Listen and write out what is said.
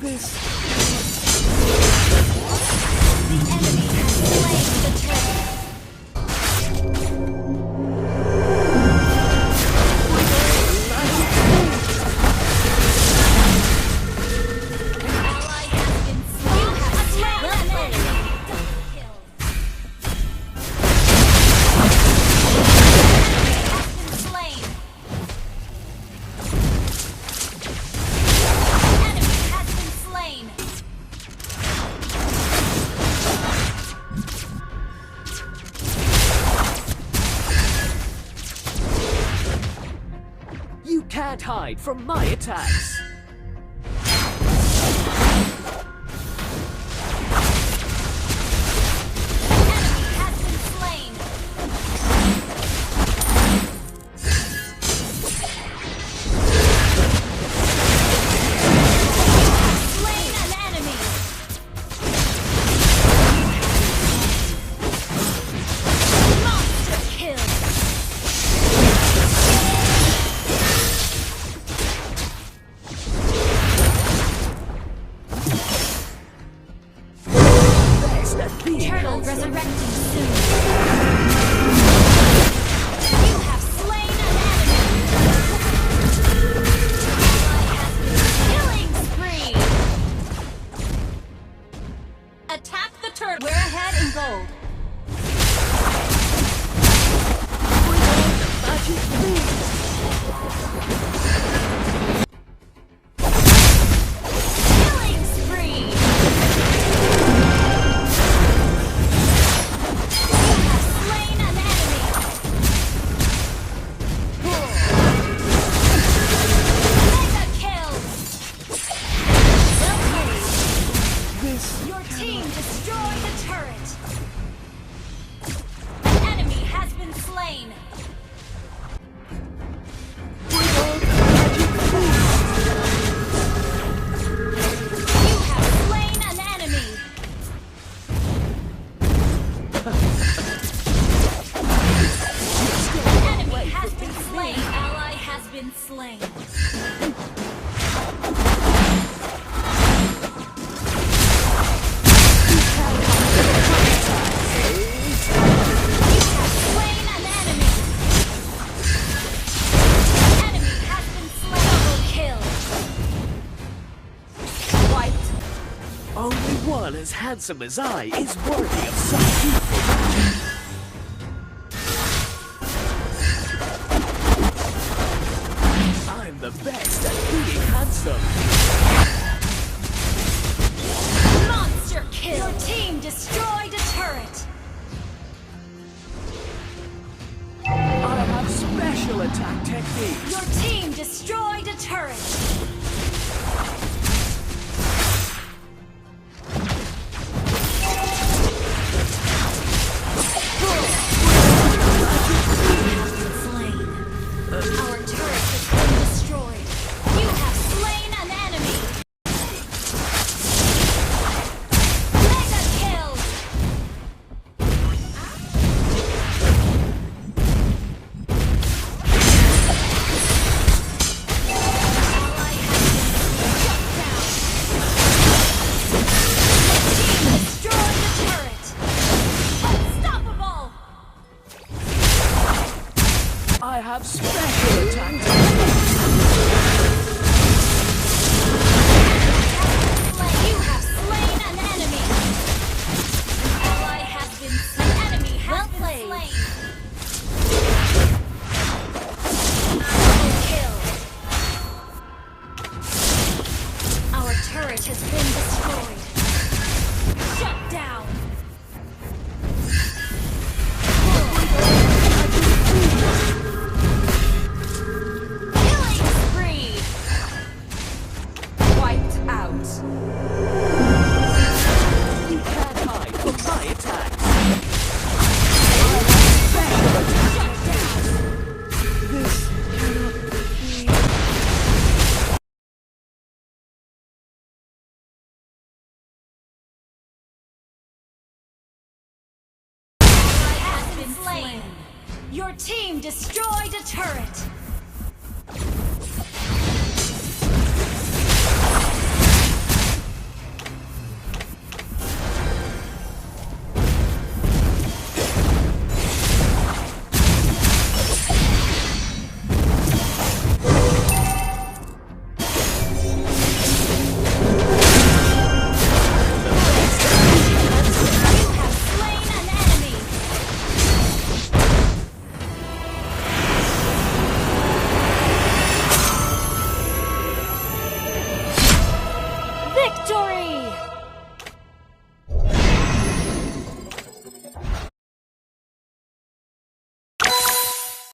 This The enemy has slain the turret. Ally has been slain. Attack the enemy. Double kill. Has been slain. Enemy has been slain. you can't hide from my attacks. Enemy has been slain. Slain an enemy. Monster kill. Best at being Turtle handsome. resurrecting soon. You have slain an enemy. Ally has been killing spree. Attack the turret. We're ahead in gold. Magic moves. Killing spree. You have slain an enemy. Mega kill. Well played. This Your team destroyed the turret. An enemy has been slain. You have slain an enemy. An enemy has been slain. Ally has been slain. You have slain an enemy. Enemy has been slain. Double kill. Wiped. only one as handsome as I is worthy of such youthful. I'm the best at being handsome. Monster kill. Your team destroyed a turret. I have special attack techniques. Your team destroyed a turret. Slain. Our turret has been destroyed. You have slain an enemy. Mega kill. Ally has been shut down. Team destroyed the turret. Unstoppable. I have special attack techniques. You have slain an enemy. An ally has been slain. An enemy has been slain. Double kill. Our turret has been destroyed. Shut down. Killing spree. Wiped out. You can't hide from my attacks. I have special attack techniques. This cannot be. Has been slain. Your team destroyed a turret.